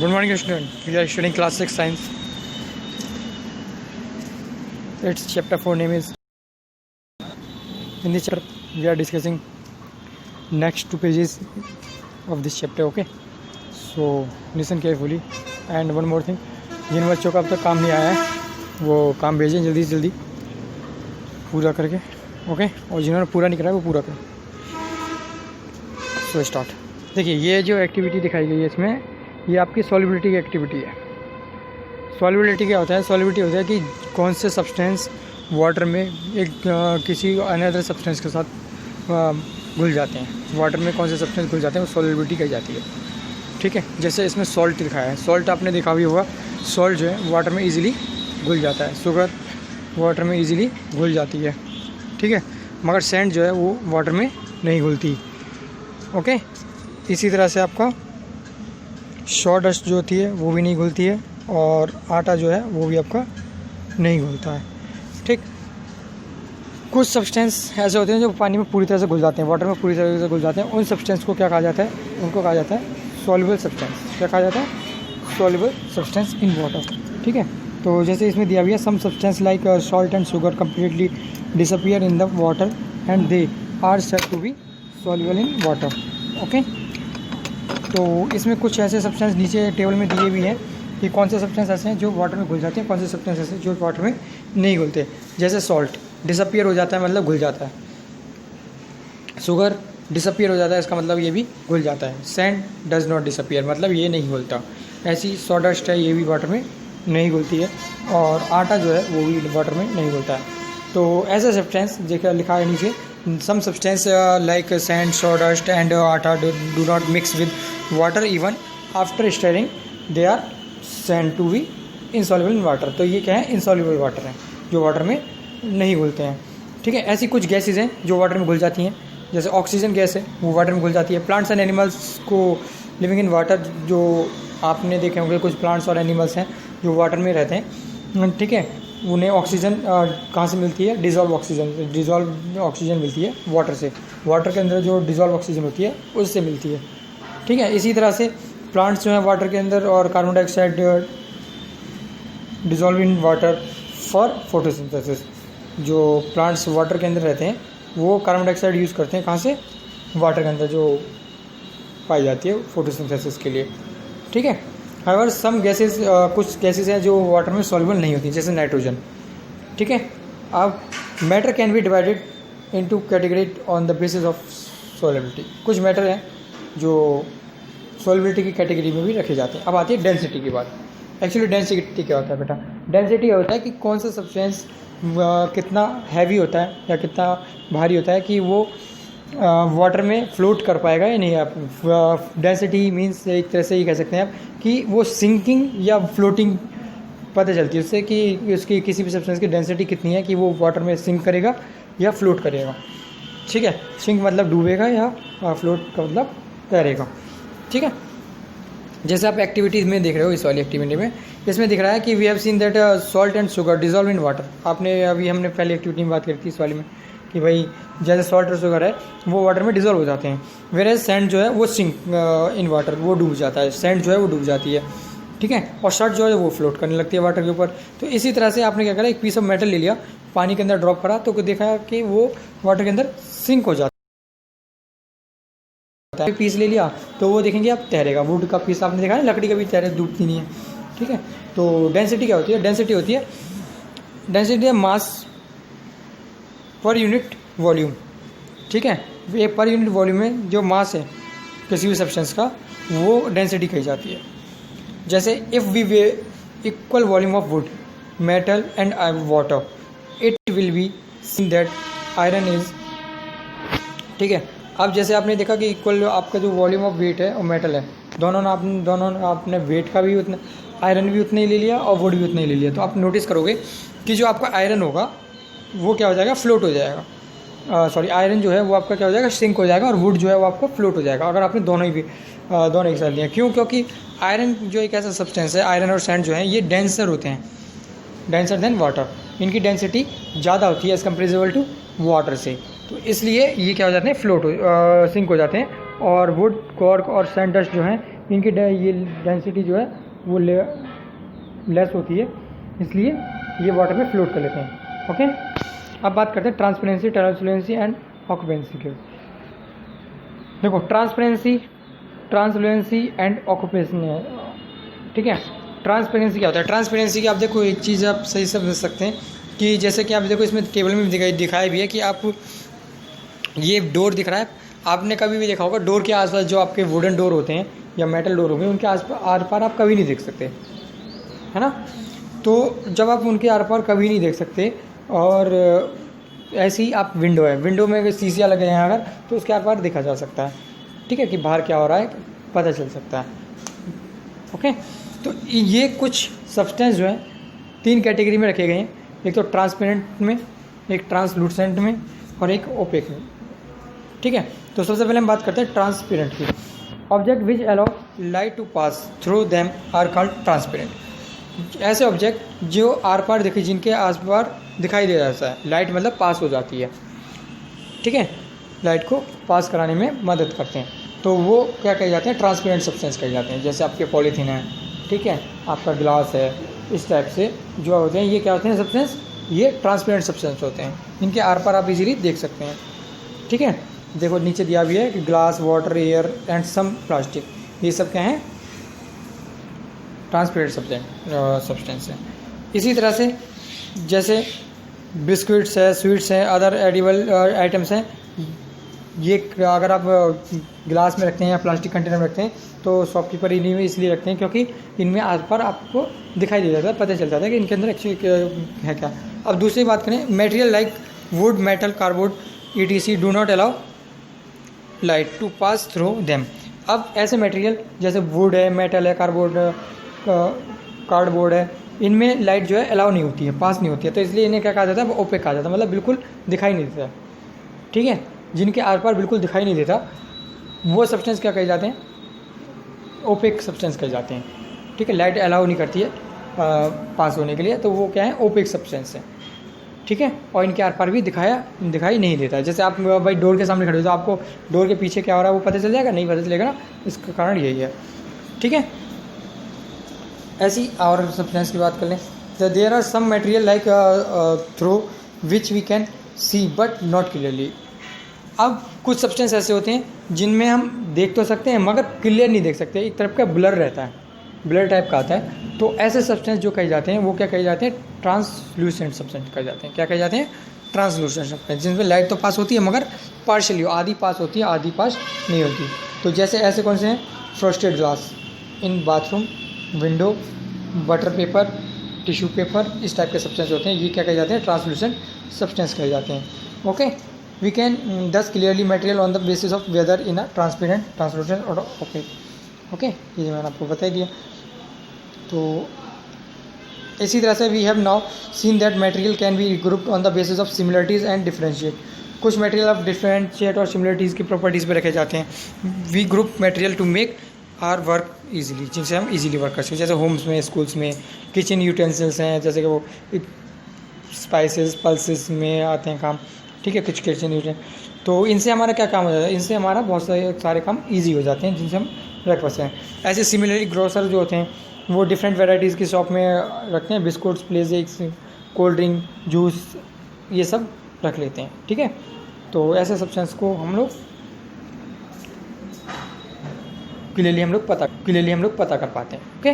Good morning, student. We are studying class 6 science. Its chapter 4 name is. In this chapter, we are discussing next 2 pages of this chapter. Okay. So listen carefully. And one more thing, जिन बच्चों का अब तक काम नहीं आया है वो काम भेजें जल्दी से जल्दी पूरा करके. ओके. और जिन्होंने पूरा नहीं करा है वो पूरा करें. So start. देखिए ये जो एक्टिविटी दिखाई गई है इसमें ये आपकी सॉल्युबिलिटी की एक्टिविटी है. सॉल्युबिलिटी क्या होता है? सॉल्युबिलिटी होता है कि कौन से सब्सटेंस वाटर में एक किसी अनदर सब्सटेंस के साथ घुल जाते हैं. वाटर में कौन से सब्सटेंस घुल जाते हैं वो सॉल्युबिलिटी कही जाती है. ठीक है. जैसे इसमें सॉल्ट दिखाया है. सॉल्ट आपने देखा भी होगा. सॉल्ट जो है वाटर में ईजिली घुल जाता है. शुगर वाटर में ईजिली घुल जाती है. ठीक है. मगर सैंड जो है वो वाटर में नहीं घुलती. ओके. इसी तरह से आपका सॉडस्ट जो होती है वो भी नहीं घुलती है और आटा जो है वो भी आपका नहीं घुलता है. ठीक. कुछ सब्सटेंस ऐसे होते हैं जो पानी में पूरी तरह से घुल जाते हैं, वाटर में पूरी तरह से घुल जाते हैं. उन सब्सटेंस को क्या कहा जाता है? उनको कहा जाता है सॉल्युबल सब्सटेंस. क्या कहा जाता है? Soluble substance in water. ठीक है. तो जैसे इसमें दिया हुआ है some substance like salt and sugar completely disappear in the water and they are said to be soluble in water. Okay. तो इसमें कुछ ऐसे सब्सटेंस नीचे टेबल में दिए भी हैं कि कौन से सब्सटेंस ऐसे हैं जो वाटर में घुल जाते हैं, कौन से सब्सटेंस ऐसे जो वाटर में नहीं घुलते. जैसे सॉल्ट डिसअपियर हो जाता है मतलब घुल जाता है. शुगर डिसअपियर हो जाता है इसका मतलब ये भी घुल जाता है. सैंड डज नॉट डिसअपियर मतलब ये नहीं घुलता. ऐसी सॉडस्ट है ये भी वाटर में नहीं घुलती है और आटा जो है वो भी वाटर में नहीं घुलता है. तो ऐसे सब्सटेंस देखा लिखा है नीचे some substance like sand, sawdust and atta do not mix with water even after stirring. They are said to be insoluble in water. तो ये क्या है? insoluble water है जो वाटर में नहीं घुलते हैं. ठीक है. ऐसी कुछ गैसेज हैं जो वाटर में घुल जाती हैं. जैसे ऑक्सीजन गैस है वो वाटर में घुल जाती है. प्लांट्स एंड एनिमल्स को लिविंग इन वाटर जो आपने देखे होंगे कुछ प्लांट्स और एनिमल्स हैं जो वाटर में रहते हैं. ठीक है. उन्हें ऑक्सीजन कहाँ से मिलती है? डिज़ोल्व ऑक्सीजन मिलती है वाटर से. वाटर के अंदर जो डिज़ोल्व ऑक्सीजन होती है उससे मिलती है. ठीक है. इसी तरह से प्लांट्स जो हैं वाटर के अंदर और carbon dioxide dissolve in water for photosynthesis. जो प्लांट्स वाटर के अंदर रहते हैं वो कार्बन डाइऑक्साइड यूज़ करते हैं कहाँ से? वाटर के अंदर जो पाई जाती है फोटोसिंथेसिस के लिए. ठीक है. हाउएवर सम गैसेस कुछ गैसेस हैं जो वाटर में सॉल्युबल नहीं होती जैसे नाइट्रोजन. ठीक है. अब matter can be divided into category on the basis of solubility. कुछ मैटर हैं जो सॉल्युबिलिटी की कैटेगरी में भी रखे जाते हैं. अब आती है डेंसिटी की बात. एक्चुअली डेंसिटी क्या होता है बेटा? डेंसिटी होता है कि कौन सा सब्सटेंस कितना हैवी होता है या कितना भारी होता है कि वो वाटर में फ्लोट कर पाएगा या नहीं. आप डेंसिटी मीन्स एक तरह से ये कह सकते हैं आप कि वो सिंकिंग या फ्लोटिंग पता चलती है उससे कि उसकी किसी भी सब्सटेंस की डेंसिटी कितनी है कि वो वाटर में सिंक करेगा या फ्लोट करेगा. ठीक है. सिंक मतलब डूबेगा या फ्लोट का मतलब तैरेगा. ठीक है. जैसे आप एक्टिविटीज़ में देख रहे हो इस वाली एक्टिविटी में इसमें दिख रहा है कि we have seen that salt and sugar dissolve in water. आपने अभी हमने पहले एक्टिविटी में बात करी थी इस वाली में कि भाई जैसे सॉल्ट और शुगर है वो वाटर में डिजॉल्व हो जाते हैं. वेयर सैंड जो है वो सिंक इन वाटर वो डूब जाता है. सैंड जो है वो डूब जाती है. ठीक है. और शर्ट जो है वो फ्लोट करने लगती है वाटर के ऊपर. तो इसी तरह से आपने क्या करा? एक पीस ऑफ मेटल ले लिया, पानी के अंदर ड्रॉप करा तो देखा कि वो वाटर के अंदर सिंक हो जाता है. पीस ले लिया तो वो देखेंगे आप तैरेगा. वुड का पीस आपने देखा है लकड़ी का भी तैरे डूबती नहीं है. ठीक है. तो डेंसिटी क्या होती है? डेंसिटी है मास पर यूनिट वॉल्यूम. ठीक है. ये पर यूनिट वॉल्यूम में जो मास है किसी भी सब्सटेंस का वो डेंसिटी कही जाती है. जैसे if we weigh equal volume of wood metal and water it will be seen that iron is. ठीक है. अब जैसे आपने देखा कि इक्वल आपका जो वॉल्यूम ऑफ वेट है और मेटल है दोनों आपने वेट का भी उतना आयरन भी उतना ही ले लिया और वुड भी उतना ही ले लिया. तो आप नोटिस करोगे कि जो आपका आयरन होगा वो क्या हो जाएगा? फ्लोट हो जाएगा. आयरन जो है वो आपका क्या हो जाएगा? सिंक हो जाएगा और वुड जो है वो आपका फ्लोट हो जाएगा अगर आपने दोनों एक साथ लिया. क्यों? क्योंकि आयरन जो एक ऐसा सब्सटेंस है, आयरन और सैंड जो है ये डेंसर होते हैं, डेंसर देन वाटर. इनकी डेंसिटी ज़्यादा होती है एज कम्पेरेबल टू वाटर से. तो इसलिए ये क्या हो जाते हैं? सिंक हो जाते हैं. और वुड कॉर्क और सैंड डस्ट जो हैं इनकी ये डेंसिटी जो है वो लेस होती है, इसलिए ये वाटर में फ्लोट कर लेते हैं। ओके, अब बात करते हैं ट्रांसपेरेंसी, ट्रांसलुसेंसी एंड ऑक्यूपेंसी के। देखो ट्रांसलुसेंसी एंड ऑक्यूपेंसी है, ठीक है। ट्रांसपेरेंसी क्या होता है? ट्रांसपेरेंसी की आप देखो एक चीज़ आप सही समझ सकते हैं कि जैसे कि आप देखो इसमें टेबल में दिखाया भी है कि आप ये डोर दिख रहा है, आपने कभी भी देखा होगा डोर के आसपास जो आपके वुडन डोर होते हैं या मेटल डोर होंगे उनके आर पार आप कभी नहीं देख सकते, है ना। तो जब आप उनके आर पार कभी नहीं देख सकते, और ऐसी आप विंडो है, विंडो में अगर शीशा लगे हैं अगर तो उसके आर पार देखा जा सकता है, ठीक है, कि बाहर क्या हो रहा है पता चल सकता है। ओके, तो ये कुछ सब्सटेंस जो है 3 कैटेगरी में रखे गए हैं, एक तो ट्रांसपेरेंट में, एक ट्रांसलूसेंट में और एक ओपेक में, ठीक है। तो सबसे पहले हम बात करते हैं ट्रांसपेरेंट की। Object which allow light to pass through them are called transparent. ऐसे ऑब्जेक्ट जो आर पार दिखे, जिनके आस पार दिखाई दे जाता है, लाइट मतलब पास हो जाती है, ठीक है, लाइट को पास कराने में मदद करते हैं, तो वो क्या कहे जाते हैं? ट्रांसपेरेंट सब्सटेंस कहे जाते हैं। जैसे आपके पॉलीथीन है, ठीक है, आपका ग्लास है, इस टाइप से जो होते हैं ये क्या होते हैं सब्सटेंस? ये ट्रांसपेरेंट सब्सटेंस होते हैं, इनके आर पार आप इजीली देख सकते हैं, ठीक है। देखो नीचे दिया भी है कि glass, water, air and some plastic, ये सब क्या हैं? ट्रांसपेरेंट सब्सटेंस है। इसी तरह से जैसे बिस्किट्स है, स्वीट्स हैं, अदर एडिबल आइटम्स हैं, ये अगर आप ग्लास में रखते हैं या प्लास्टिक कंटेनर में रखते हैं तो शॉपकीपर इन्हीं में इसलिए रखते हैं क्योंकि इनमें आस पार आपको दिखाई दे जाता है, पता चल जाता है कि इनके अंदर एक्चुअली है क्या। अब दूसरी बात करें, material like wood, metal, cardboard ETC do not allow light to pass through them. अब ऐसे मटेरियल जैसे वुड है, मेटल है, कार्डबोर्ड है, इनमें लाइट जो है अलाउ नहीं होती है, पास नहीं होती है, तो इसलिए इन्हें क्या कहा जाता है? वो ओपेक कहा जाता है, मतलब बिल्कुल दिखाई नहीं देता, ठीक है। जिनके आर पार बिल्कुल दिखाई नहीं देता वो सब्सटेंस क्या कहे जाते हैं? ओपेक सब्सटेंस कहे जाते हैं, ठीक है। लाइट अलाउ नहीं करती है पास होने के लिए, तो वो क्या है? ओपेक सब्सटेंस है, ठीक है। और इनके आर पार भी दिखाई नहीं देता है। जैसे आप भाई डोर के सामने खड़े हो तो आपको डोर के पीछे क्या हो रहा है वो पता चल जाएगा? नहीं पता चलेगा ना, इसका कारण यही है, ठीक है। ऐसी और सब्सटेंस की बात कर लें तो there are some material like through which we can see but not clearly. अब कुछ सब्सटेंस ऐसे होते हैं जिनमें हम देख तो सकते हैं मगर क्लियर नहीं देख सकते, एक तरफ का ब्लर रहता है, ब्लर टाइप का आता है, तो ऐसे सब्सटेंस जो कहे जाते हैं वो क्या कहे जाते हैं? ट्रांसल्यूसेंट सब्सटेंस कहे जाते हैं। क्या कहे जाते हैं? ट्रांसल्यूसेंट सब्सटेंस, जिनमें लाइट तो पास होती है मगर पार्शियली, आधी पास होती है आधी पास नहीं होती। तो जैसे ऐसे कौन से हैं? Frosted glass in bathroom, window, butter paper, tissue paper, इस टाइप के सब्सटेंस होते हैं, ये क्या कहे जाते हैं? ट्रांसल्यूसेंट सब्सटेंस कहे जाते हैं। Okay, we can thus clearly material on the basis of whether in a transparent, translucent और ओपेक। ओके, ये मैंने आपको बता दिया। तो इसी तरह से we have now seen that material can be grouped on the basis of similarities and differentiate. कुछ मटेरियल ऑफ डिफरेंशिएट और सिमिलरिटीज़ की प्रॉपर्टीज़ पे रखे जाते हैं। We group material to make our work easily, जिनसे हम इजीली वर्क कर सकते हैं। जैसे होम्स में, स्कूल्स में, किचन यूटेंसिल्स हैं, जैसे कि वो स्पाइसेस, पल्सेस में आते हैं काम, ठीक है, कुछ किचन यूटेंसिल्स, तो इनसे हमारा क्या काम हो जाता है? इनसे हमारा बहुत सारे काम ईजी हो जाते हैं जिनसे हम रख सकते हैं। ऐसे सिमिलरली ग्रोसर जो होते हैं वो डिफरेंट वेराइटीज़ की शॉप में रखते हैं, बिस्कुट्स, प्लेजिक्स, कोल्ड ड्रिंक, जूस, ये सब रख लेते हैं, ठीक है। तो ऐसे सब्सटेंस को हम लोग क्लियरली हम लोग पता कर पाते हैं। ओके।